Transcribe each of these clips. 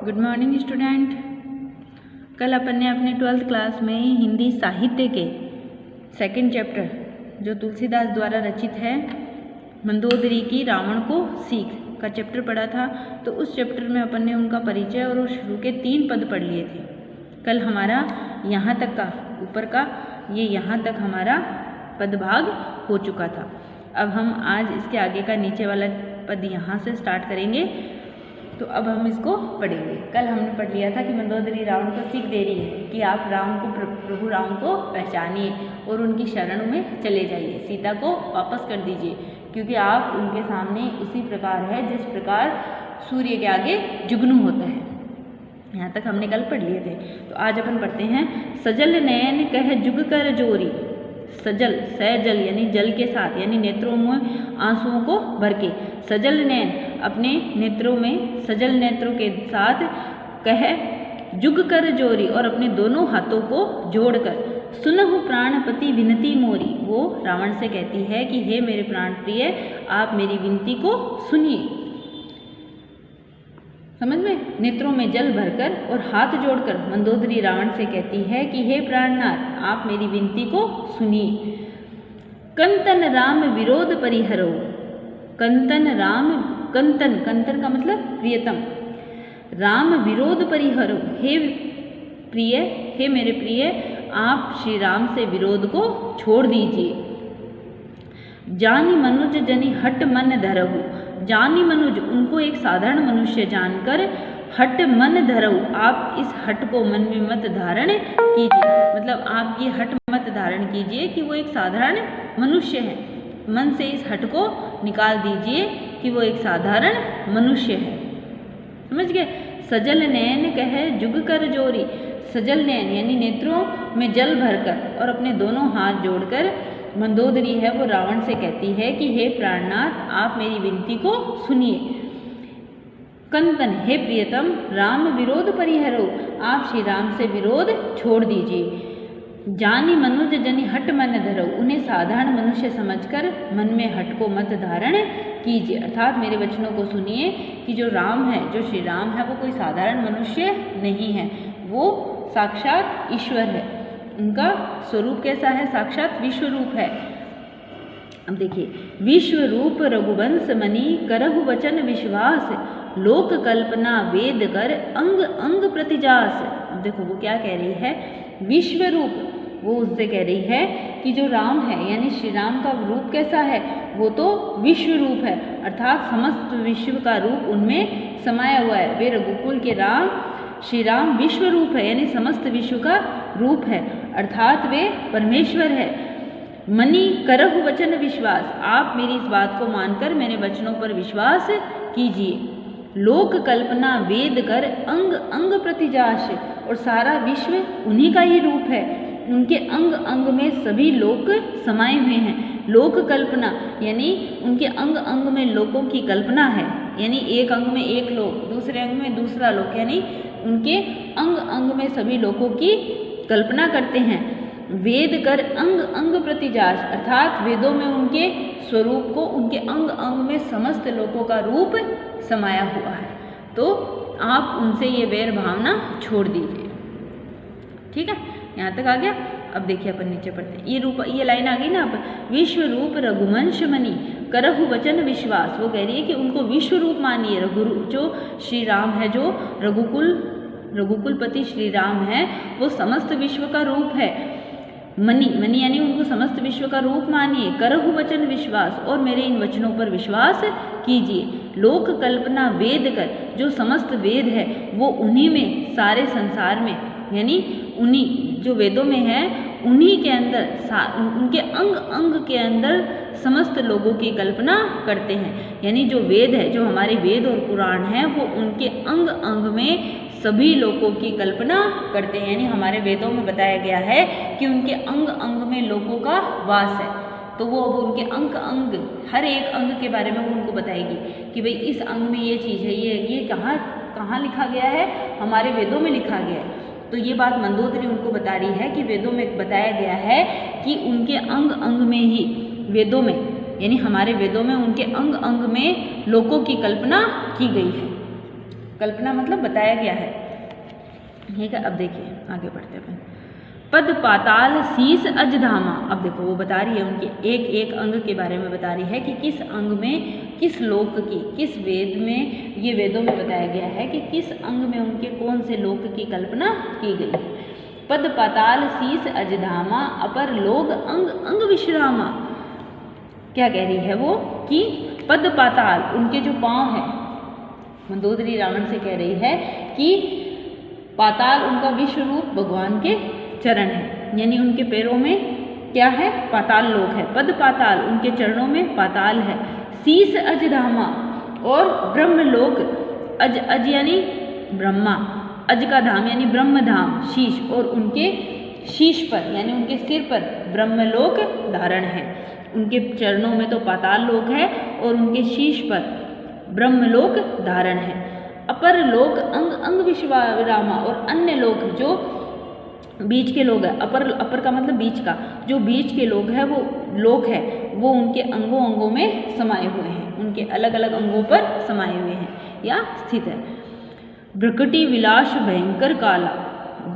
Good morning student. कल अपन ने अपने 12th क्लास में हिंदी साहित्य के सेकंड चैप्टर जो तुलसीदास द्वारा रचित है मंदोदरी की रावण को सीख का चैप्टर पढ़ा था। तो उस चैप्टर में अपन ने उनका परिचय और शुरू के 3 पद पढ़ लिए थे। कल हमारा यहाँ तक का ऊपर का यहाँ तक हमारा पदभाग हो चुका था। अब हम आज इसके आगे का नीचे वाला पद यहाँ से स्टार्ट करेंगे। तो अब हम इसको पढ़ेंगे। कल हमने पढ़ लिया था कि मंदोदरी रावण को सीख दे रही है कि आप राम को प्रभु राम को पहचानिए और उनकी शरण में चले जाइए, सीता को वापस कर दीजिए, क्योंकि आप उनके सामने उसी प्रकार है जिस प्रकार सूर्य के आगे जुगनू होता है। यहाँ तक हमने कल पढ़ लिए थे। तो आज अपन पढ़ते हैं। सजल नयन कह जुग कर जोरी। सजल सजल यानी जल के साथ, यानी नेत्रों में आंसुओं को भर के। सजल नयन अपने नेत्रों में सजल नेत्रों के साथ कह जुग कर जोरी, और अपने दोनों हाथों को जोड़कर सुनहु प्राणपति विनती मोरी। वो रावण से कहती है कि हे मेरे प्राण प्रिय, आप मेरी विनती को सुनिए। समझ में? नेत्रों में जल भरकर और हाथ जोड़कर मंदोदरी रावण से कहती है कि हे प्राणनाथ, आप मेरी विनती को सुनिए। कंतन राम विरोध परिहरो। कंतन राम, कंतन कंतन का मतलब प्रियतम। राम विरोध परिहरो, हे प्रिय, हे मेरे प्रिय, आप श्री राम से विरोध को छोड़ दीजिए। जानी मनुज जनि हट मन धरहु। जानी मनुज, उनको एक साधारण मनुष्य जानकर, हट मन धरहु, आप इस हट को मन में मत धारण कीजिए। मतलब आप ये हट मत धारण कीजिए कि वो एक साधारण मनुष्य है। मन से इस हट को निकाल दीजिए कि वो एक साधारण मनुष्य है। समझ गए? सजल नयन कहे जुग कर जोरी। सजल नयन यानी नेत्रों में जल भरकर और अपने दोनों हाथ जोड़कर मंदोदरी है वो रावण से कहती है कि हे प्राणनाथ, आप मेरी विनती को सुनिए। कंतन, हे प्रियतम, राम विरोध परिहरो, आप श्री राम से विरोध छोड़ दीजिए। जानी मनुज जनि हट मन धरो, उन्हें साधारण मनुष्य समझकर मन में हट को मत धारण कीजिए। अर्थात मेरे वचनों को सुनिए कि जो राम है, जो श्री राम है, वो कोई साधारण मनुष्य नहीं है, वो साक्षात ईश्वर है। उनका स्वरूप कैसा है? साक्षात विश्व रूप है। अब देखिए, विश्व रूप रघुवंश मणि करहु वचन विश्वास, लोक कल्पना वेद कर अंग अंग प्रतिजास। अब देखो वो क्या कह रही है? विश्व रूप, वो उससे कह रही है कि जो राम है यानी श्री राम का रूप कैसा है? वो तो विश्व रूप है, अर्थात समस्त विश्व का रूप उनमें समाया हुआ है। वे रघुकुल के राम श्री राम विश्व रूप है, यानी समस्त विश्व का रूप है, अर्थात वे परमेश्वर है। मणि करहु वचन विश्वास, आप मेरी इस बात को मानकर मेरे वचनों पर विश्वास कीजिए। लोक कल्पना वेद कर अंग अंग प्रतिजाश, और सारा विश्व उन्हीं का ही रूप है। उनके अंग अंग में सभी लोक समाये हुए हैं। लोक कल्पना यानी उनके अंग अंग में लोकों की कल्पना है, यानी एक अंग में एक लोक, दूसरे अंग में दूसरा लोक, यानी उनके अंग अंग में सभी लोकों की कल्पना करते हैं। वेद कर अंग अंग प्रतिजास, अर्थात वेदों में उनके स्वरूप को, उनके अंग अंग में समस्त लोकों का रूप समाया हुआ है। तो आप उनसे ये वैर भावना छोड़ दीजिए। ठीक है, यहाँ तक आ गया। अब देखिए अपन नीचे पढ़ते हैं। ये लाइन आ गई ना। अब विश्व रूप रघुवंश मणि करहु वचन विश्वास, वो कह रही है कि उनको विश्व रूप मानिए। जो श्री राम है, जो रघुकुलपति श्री राम है, वो समस्त विश्व का रूप है। मणि मणि यानी उनको समस्त विश्व का रूप मानिए। करहु वचन विश्वास, और मेरे इन वचनों पर विश्वास कीजिए। लोक कल्पना वेद कर, जो समस्त वेद है वो उन्हीं में, सारे संसार में, यानी उन्हीं जो वेदों में है उन्हीं के अंदर, उनके अंग अंग के अंदर समस्त लोगों की कल्पना करते हैं। यानी जो वेद है, जो हमारे वेद और पुराण हैं, वो उनके अंग अंग में सभी लोगों की कल्पना करते हैं। यानी हमारे वेदों में बताया गया है कि उनके अंग अंग में लोगों का वास है। तो वो अब उनके अंग अंग, हर एक अंग के बारे में वो उनको बताएगी कि भाई इस अंग में ये चीज़ है, ये कहाँ कहाँ लिखा गया है? हमारे वेदों में लिखा गया है। तो ये बात मंदोदरी उनको बता रही है कि वेदों में बताया गया है कि उनके अंग अंग में ही, वेदों में यानी हमारे वेदों में उनके अंग अंग में लोकों की कल्पना की गई है। कल्पना मतलब बताया गया है, ठीक है। अब देखिए आगे बढ़ते हैं। पद पाताल शीस अजधामा, अब देखो वो बता रही है उनके एक एक अंग के बारे में बता रही है कि किस अंग में किस लोक की, किस वेद में, ये वेदों में बताया गया है कि किस अंग में उनके कौन से लोक की कल्पना की गई है। पद पाताल शीस अजधामा अपर लोक अंग अंग विश्रामा, क्या कह रही है वो कि पद पाताल उनके जो पाँव हैं, मंदोदरी रावण से कह रही है कि पाताल उनका विश्व रूप भगवान के चरण है, यानी उनके पैरों में क्या है, पाताल लोक है। पद पाताल उनके चरणों में पाताल है। शीस अजधामा और ब्रह्मलोक, अज यानी ब्रह्मा, अज का धाम यानी ब्रह्म धाम, शीश और उनके शीश पर यानी उनके सिर पर ब्रह्मलोक धारण है। उनके चरणों में तो पाताल लोक है और उनके शीश पर ब्रह्मलोक धारण है। अपर लोक अंग अंग विश्रामा, और अन्य लोक जो बीच के लोग हैं, अपर का मतलब बीच का, जो बीच के लोग हैं वो लोक है, वो उनके अंगों अंगों में समाये हुए हैं, उनके अलग अलग अंगों पर समाये हुए हैं या स्थित है। भ्रकुटी विलास भयंकर काला,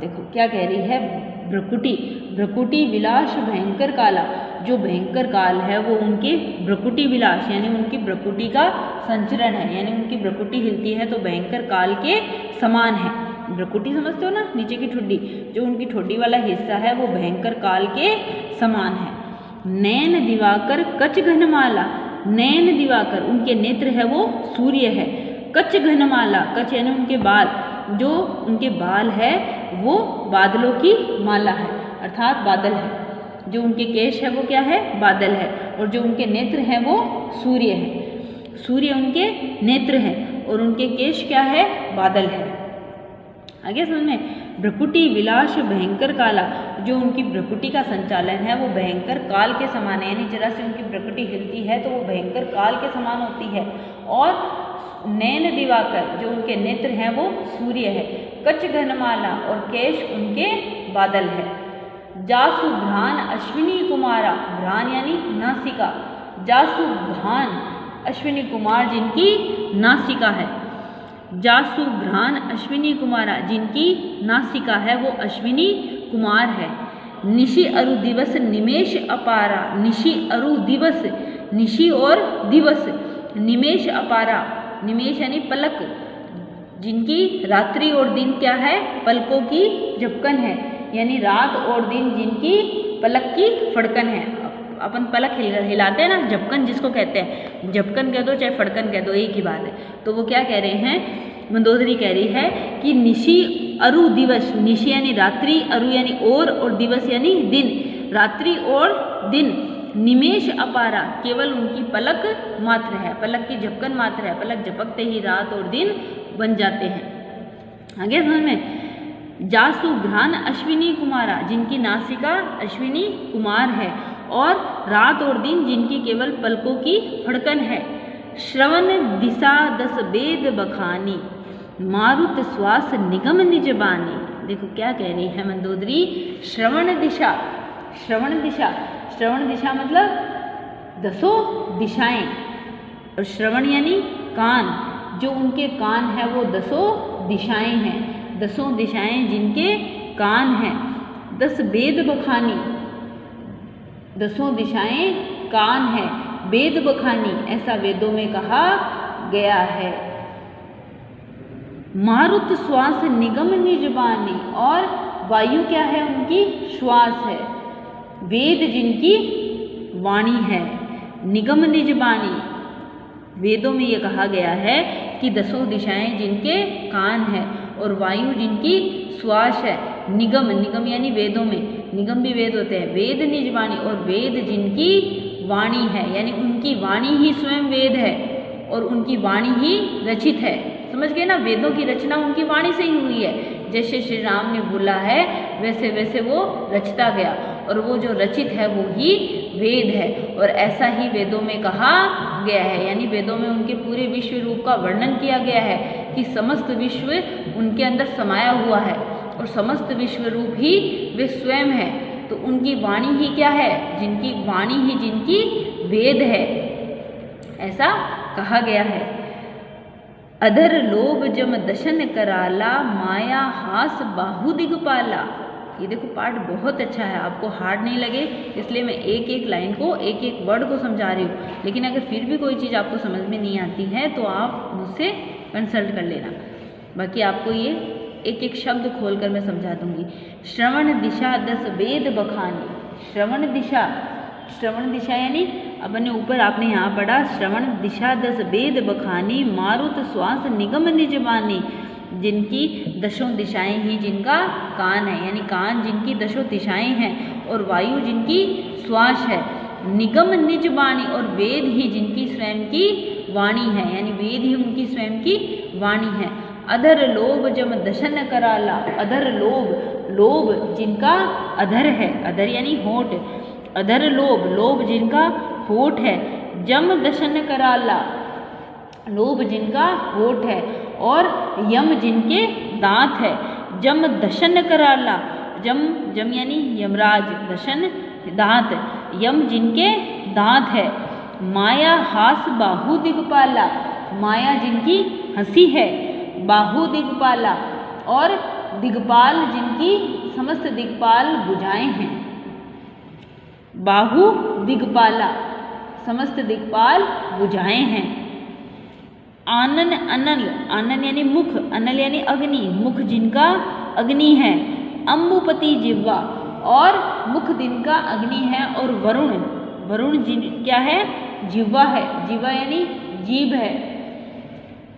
देखो क्या कह रही है, भ्रकुटी विलास भयंकर काला, जो भयंकर काल है वो उनके भ्रकुटी विलास यानी उनकी भ्रकुटी का संचरण है, यानी उनकी भ्रकुटी हिलती है तो भयंकर काल के समान है। भ्रकुटी समझते हो ना, नीचे की ठुड्डी, जो उनकी ठुड्डी वाला हिस्सा है वो भयंकर काल के समान है। नैन दिवाकर कच घनमाला, नैन दिवाकर उनके नेत्र है वो सूर्य है। कच घनमाला, कच यानी उनके बाल, जो उनके बाल है वो बादलों की माला है, अर्थात बादल है। जो उनके केश है वो क्या है, बादल है, और जो उनके नेत्र हैं वो सूर्य है। सूर्य उनके नेत्र हैं और उनके केश क्या है, बादल है। आगे समझ में, भ्रकुटी विलास भयंकर काला, जो उनकी भ्रकुटी का संचालन है वो भयंकर काल के समान है, यानी जरा से उनकी भ्रकुटी हिलती है तो वो भयंकर काल के समान होती है। और नैन दिवाकर, जो उनके नेत्र हैं वो सूर्य है। कच घनमाला, और केश उनके बादल है। जासु भ्रान अश्विनी कुमारा, भ्रान यानी नासिका, जासु भ्रान अश्विनी कुमार जिनकी नासिका है। जासु भ्रान अश्विनी कुमारा, जिनकी नासिका है वो अश्विनी कुमार है। निशि अरु दिवस निमेष अपारा, निशि अरु दिवस, निशि और दिवस, निमेष अपारा, निमेष यानी पलक, जिनकी रात्रि और दिन क्या है, पलकों की झपकन है, यानी रात और दिन जिनकी पलक की फड़कन है। अपन पलक हिलाते हैं ना, झपकन जिसको कहते हैं, झपकन कह दो चाहे फड़कन कह दो, एक ही बात है। तो वो क्या कह रहे हैं, मंदोदरी कह रही है कि निशि अरु दिवस, निशि यानी रात्रि, अरु यानी और दिवस यानी दिन, रात्रि और दिन, निमेष अपारा, केवल उनकी पलक मात्र है, पलक की झपकन मात्र है, पलक झपकते ही रात और दिन बन जाते हैं। आगे समझ में, जासु घ्रान अश्विनी कुमारा, जिनकी नासिका अश्विनी कुमार है और रात और दिन जिनकी केवल पलकों की फड़कन है। श्रवण दिशा दस वेद बखानी, मारुत श्वास निगम निजबानी, देखो क्या कह रही है मंदोदरी, श्रवण दिशा, श्रवण दिशा, श्रवण दिशा मतलब 10 दिशाएं, और श्रवण यानी कान, जो उनके कान है वो 10 दिशाएं हैं, 10 दिशाएं जिनके कान हैं। 10 वेद बखानी, 10 दिशाएं कान है, वेद बखानी ऐसा वेदों में कहा गया है। मारुत श्वास निगम निजबानी, और वायु क्या है, उनकी श्वास है। वेद जिनकी वाणी है, निगम निजबानी, वेदों में ये कहा गया है कि 10 दिशाएं जिनके कान है और वायु जिनकी श्वास है। निगम, निगम यानी वेदों में, निगम भी वेद होते हैं, वेद निजवाणी, और वेद जिनकी वाणी है, यानी उनकी वाणी ही स्वयं वेद है और उनकी वाणी ही रचित है। समझ गए ना, वेदों की रचना उनकी वाणी से ही हुई है। जैसे श्री राम ने बोला है वैसे वैसे वो रचता गया, और वो जो रचित है वो ही वेद है, और ऐसा ही वेदों में कहा गया है। यानी वेदों में उनके पूरे विश्व रूप का वर्णन किया गया है कि समस्त विश्व उनके अंदर समाया हुआ है और समस्त विश्व रूप ही वे स्वयं है। तो उनकी वाणी ही क्या है, जिनकी वाणी ही जिनकी वेद है, ऐसा कहा गया है। अधर लोभ जम दशन कराला, माया हास बाहु दिगपाला। ये देखो पाठ बहुत अच्छा है, आपको हार्ड नहीं लगे इसलिए मैं एक एक लाइन को एक एक वर्ड को समझा रही हूँ। लेकिन अगर फिर भी कोई चीज़ आपको समझ में नहीं आती है तो आप मुझसे कंसल्ट कर लेना। बाकी आपको ये एक एक शब्द खोलकर मैं समझा दूंगी। श्रवण दिशा 10 वेद बखानी। श्रवण दिशा यानी अपने ऊपर आपने यहाँ पढ़ा, श्रवण दिशा 10 वेद बखानी, मारुत श्वास निगम निजबानी। जिनकी दशों दिशाएं ही जिनका कान है, यानी कान जिनकी दशों दिशाएं हैं और वायु जिनकी श्वास है, निगम निज वाणी और वेद ही जिनकी स्वयं की वाणी है, यानी वेद ही उनकी स्वयं की वाणी है। अधर लोभ जम दशन कराला। अधर लोभ जिनका अधर है, अधर यानी होठ, अधर लोभ जिनका होठ है, जम दशन कराला लोभ जिनका होठ है, और यम जिनके दांत है, जम दशन कराला। जम यानी यमराज, दशन दांत, यम जिनके दांत है। माया हास बाहु दिगपाला। माया जिनकी हंसी है, बाहु दिगपाला, और दिगपाल जिनकी समस्त दिगपाल भुजाएं हैं। बाहु दिगपाला समस्त दिगपाल भुजाएं हैं। आनन अनल, आनन यानी मुख, अनल यानी अग्नि, मुख जिनका अग्नि है। अम्बुपति जिह्वा, और मुख जिनका अग्नि है, और वरुण जिन क्या है, जिह्वा है, जिह्वा यानी जीभ है।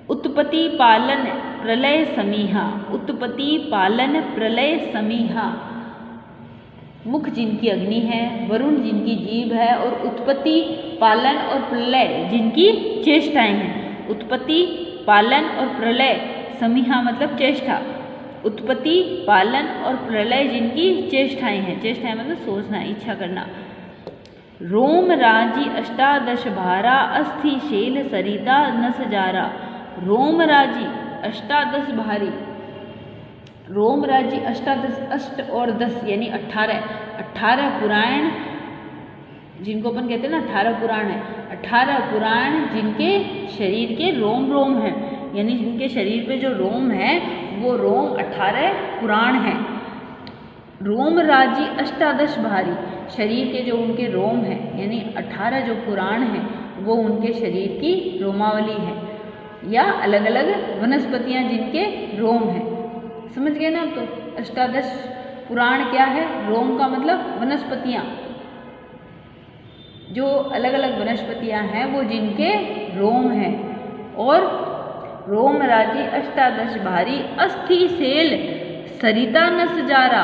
उत्पत्ति पालन प्रलय समीहा। उत्पत्ति पालन प्रलय समीहा, मुख जिनकी अग्नि है, वरुण जिनकी जीभ है, और उत्पत्ति पालन और प्रलय जिनकी चेष्टाएं हैं। उत्पत्ति पालन और प्रलय, समीहा मतलब चेष्टा। उत्पत्ति पालन और प्रलय जिनकी चेष्टाएं हैं, चेष्टाएं मतलब सोचना, इच्छा करना। रोम राजी अष्टादश भारा, अस्थि शैल सरिता नस जारा। रोम राजी अष्टादश भारी, रोम राजी अष्टादश, अष्ट और 10 यानी 18 पुराण जिनको अपन कहते हैं ना 18 पुराण है। 18 पुराण जिनके शरीर के रोम हैं, यानी जिनके शरीर पे जो रोम है वो रोम 18 पुराण हैं। रोम राजी अष्टादश भारी, शरीर के जो उनके रोम हैं यानी 18 जो पुराण हैं वो उनके शरीर की रोमावली है, या अलग अलग वनस्पतियाँ जिनके रोम हैं। समझ गए ना? तो अष्टादश पुराण क्या है? रोम का मतलब वनस्पतियाँ, जो अलग अलग वनस्पतियाँ हैं वो जिनके रोम हैं। और रोम राजी अष्टादश भारी, अस्थि शैल सरिता नस जारा।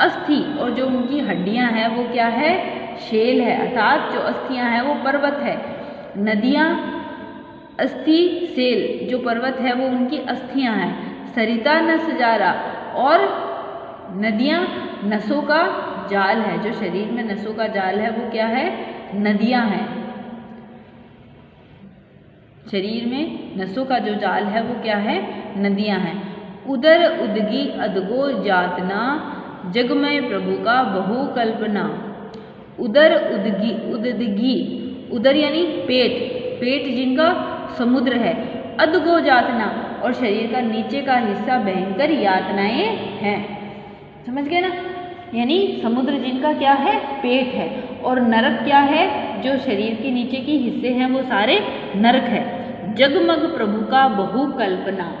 अस्थि और जो उनकी हड्डियाँ हैं वो क्या है? शैल है, अर्थात जो अस्थियाँ हैं वो पर्वत है। नदियाँ अस्थि शैल जो पर्वत है वो उनकी अस्थियाँ हैं। सरिता नस जारा, और नदियाँ नसों का जाल है, जो शरीर में नसों का जाल है वो क्या है? नदियाँ हैं। शरीर में नसों का जो जाल है वो क्या है? नदियाँ हैं। उदर उदगी अदगो जातना, जगमय प्रभु का बहु कल्पना। उदर उदगी, उदर यानी पेट, पेट जिनका समुद्र है। अदगो जातना, और शरीर का नीचे का हिस्सा भयंकर यातनाएं हैं। समझ गए ना? यानी समुद्र जिनका क्या है? पेट है। और नरक क्या है? जो शरीर के नीचे के हिस्से हैं वो सारे नरक है। जगमग प्रभु का बहु कल्पना,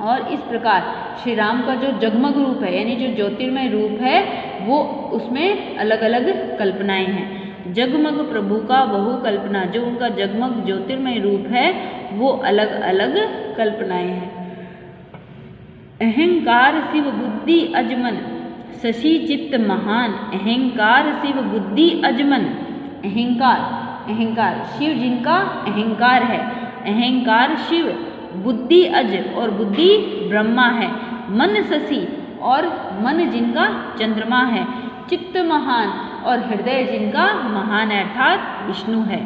और इस प्रकार श्री राम का जो जगमग रूप है यानी जो ज्योतिर्मय रूप है वो उसमें अलग अलग कल्पनाएं हैं। जगमग प्रभु का बहु कल्पना, जो उनका जगमग ज्योतिर्मय रूप है वो अलग अलग कल्पनाएं हैं। अहंकार शिव बुद्धि अजमन, शशि चित्त महान। अहंकार शिव बुद्धि अजमन, अहंकार शिव जिनका अहंकार है, अहंकार शिव, बुद्धि अज और बुद्धि ब्रह्मा है। मन शशि, और मन जिनका चंद्रमा है। चित्त महान, और हृदय जिनका महान है अर्थात विष्णु है।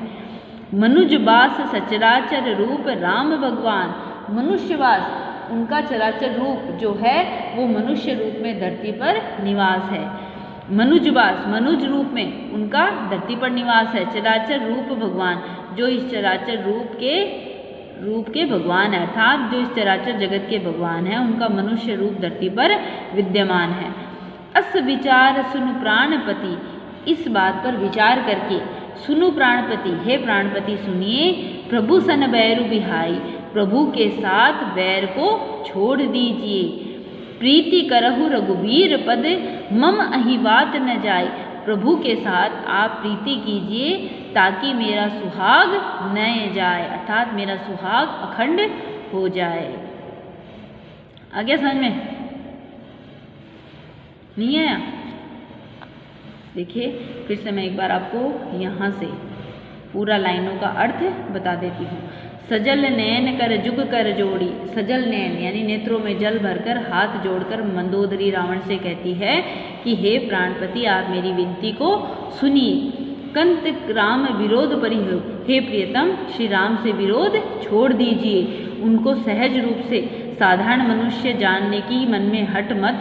मनुजवास सचराचर रूप राम भगवान, मनुष्यवास उनका चराचर रूप जो है वो मनुष्य रूप में धरती पर निवास है। मनुजवास, मनुज रूप में उनका धरती पर निवास है। चराचर रूप भगवान, जो इस चराचर रूप के रूप के भगवान है, अर्थात जो इस चराचर जगत के भगवान हैं उनका मनुष्य रूप धरती पर विद्यमान है। अस विचार सुनु प्राणपति, इस बात पर विचार करके सुनु प्राणपति, हे प्राणपति सुनिए, प्रभु सन बैरु बिहाई, प्रभु के साथ बैर को छोड़ दीजिए। प्रीति करहु रघुबीर पद, मम अहिवात न जाए, प्रभु के साथ आप प्रीति कीजिए ताकि मेरा सुहाग न जाए, अर्थात मेरा सुहाग अखंड हो जाए। आ गया समझ में? नहीं आया? देखिए फिर से मैं एक बार आपको यहाँ से पूरा लाइनों का अर्थ बता देती हूँ। सजल नयन कर जुग कर जोड़ी, सजल नयन यानी नेत्रों में जल भरकर हाथ जोड़कर मंदोदरी रावण से कहती है कि हे प्राणपति आप मेरी विनती को सुनिए। कंत राम विरोध परिहो, हे प्रियतम श्री राम से विरोध छोड़ दीजिए, उनको सहज रूप से साधारण मनुष्य जानने की मन में हट मत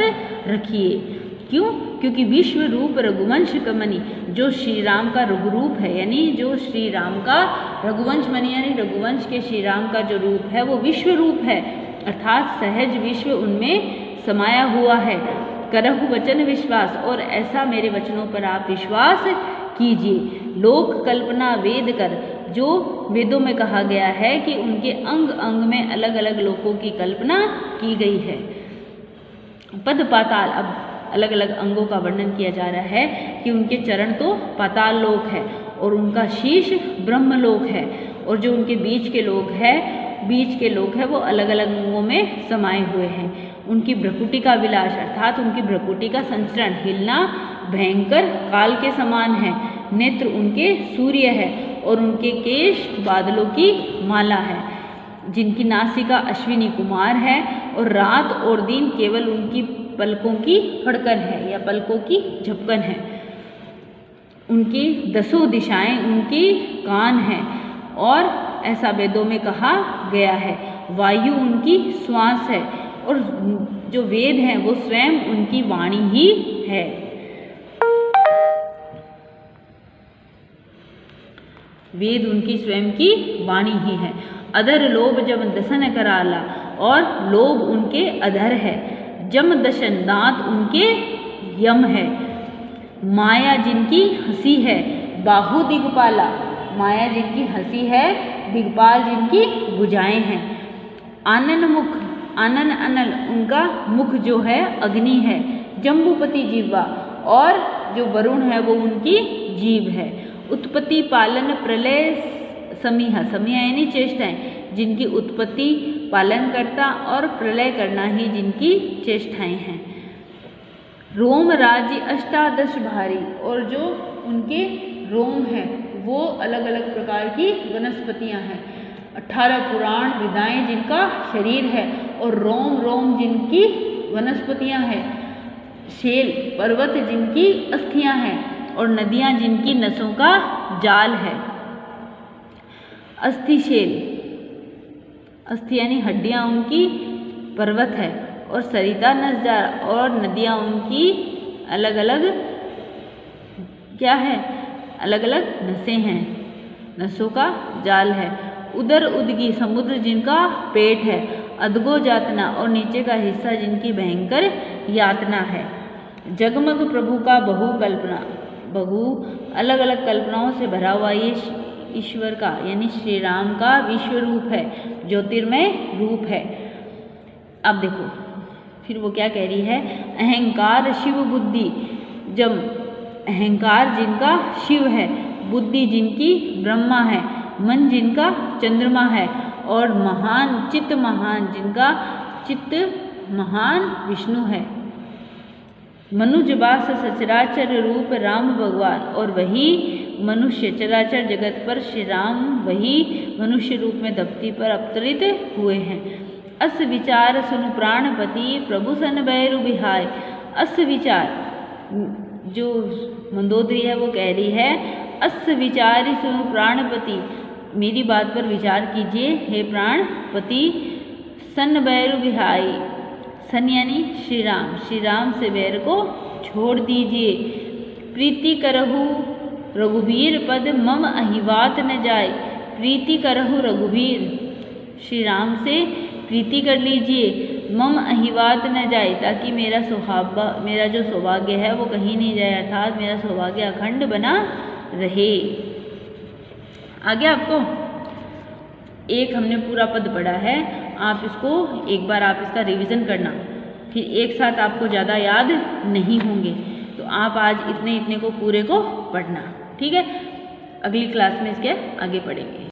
रखिए। क्यों? क्योंकि विश्व रूप रघुवंश कमनी, जो श्री राम का रघुरूप है यानी जो श्री राम का रघुवंश मणि यानी रघुवंश के श्री राम का जो रूप है वो विश्व रूप है, अर्थात सहज विश्व उनमें समाया हुआ है। करहु वचन विश्वास, और ऐसा मेरे वचनों पर आप विश्वास कीजिए। लोक कल्पना वेद कर, जो वेदों में कहा गया है कि उनके अंग अंग में अलग अलग लोकों की कल्पना की गई है। पद पाताल, अब अलग अलग अंगों का वर्णन किया जा रहा है कि उनके चरण तो पाताल लोक है और उनका शीश ब्रह्मलोक है, और जो उनके बीच के लोक है वो अलग अलग अंगों में समाये हुए हैं। उनकी भ्रकुटी का विलास, अर्थात उनकी भ्रकुटी का संचरण हिलना भयंकर काल के समान है। नेत्र उनके सूर्य है और उनके केश बादलों की माला है। जिनकी नासिका अश्विनी कुमार है और रात और दिन केवल उनकी पलकों की फड़कन है या पलकों की झपकन है। उनकी 10 दिशाएं उनके कान हैं और ऐसा वेदों में कहा गया है। वायु उनकी श्वास है और जो वेद हैं वो स्वयं उनकी वाणी ही है। वेद उनकी स्वयं की वाणी ही है। अधर लोभ जम दसन कराला, और लोभ उनके अधर है। जम दशन दांत उनके यम है। माया जिनकी हंसी है, बाहु दिग्पाला, माया जिनकी हंसी है, दिग्पाल जिनकी भुजाएं हैं। आनन मुख, आनन अनल, उनका मुख जो है अग्नि है। जम्बुपति जीवा, और जो वरुण है वो उनकी जीव है। उत्पत्ति पालन प्रलय समीहा, समीहा यानी चेष्टाएं, जिनकी उत्पत्ति पालन करता और प्रलय करना ही जिनकी चेष्टाएं हैं। रोम राज्य अष्टादश भारी, और जो उनके रोम है वो अलग अलग प्रकार की वनस्पतियां हैं। 18 पुराण विदाएं जिनका शरीर है और रोम रोम जिनकी वनस्पतियां हैं। शेल पर्वत जिनकी अस्थियां हैं और नदियां जिनकी नसों का जाल है। अस्थिशेल, अस्थि यानी हड्डियां उनकी पर्वत है, और सरिता नसजार, और नदियां उनकी अलग अलग क्या है, अलग अलग नसें हैं, नसों का जाल है। उदर उदगी, समुद्र जिनका पेट है। अधगो जातना, और नीचे का हिस्सा जिनकी भयंकर यातना है। जगमग प्रभु का बहु कल्पना, बहु अलग अलग कल्पनाओं से भरा हुआ ये ईश्वर का यानी श्री राम का विश्व रूप है, ज्योतिर्मय रूप है। अब देखो फिर वो क्या कह रही है। अहंकार शिव बुद्धि, जब अहंकार जिनका शिव है, बुद्धि जिनकी ब्रह्मा है, मन जिनका चंद्रमा है, और महान चित्त महान जिनका चित्त महान विष्णु है। मनुजबास सचराचर रूप राम भगवान, और वही मनुष्य चराचर जगत पर श्री राम वही मनुष्य रूप में धरती पर अवतरित हुए हैं। अस विचार सुन प्राणपति प्रभु सन बैरु बिहाय। अस विचार, जो मंदोदरी है वो कह रही है, अस विचारी सुन प्राणपति, मेरी बात पर विचार कीजिए हे प्राणपति। सन बैरु बिहाई, सन यानी श्री राम से बैर को छोड़ दीजिए। प्रीति करहु रघुबीर पद मम अहिवात न जाए। प्रीति करहु रघुबीर, श्री राम से प्रीति कर लीजिए। मम अहिवात न जाए, ताकि मेरा जो सौभाग्य है वो कहीं नहीं जाए, अर्थात मेरा सौभाग्य अखंड बना रहे। आगे आपको एक हमने पूरा पद पढ़ा है, आप इसको एक बार आप इसका रिवीजन करना, फिर एक साथ आपको ज़्यादा याद नहीं होंगे, तो आप आज इतने को पूरे को पढ़ना, ठीक है। अगली क्लास में इसके आगे पढ़ेंगे।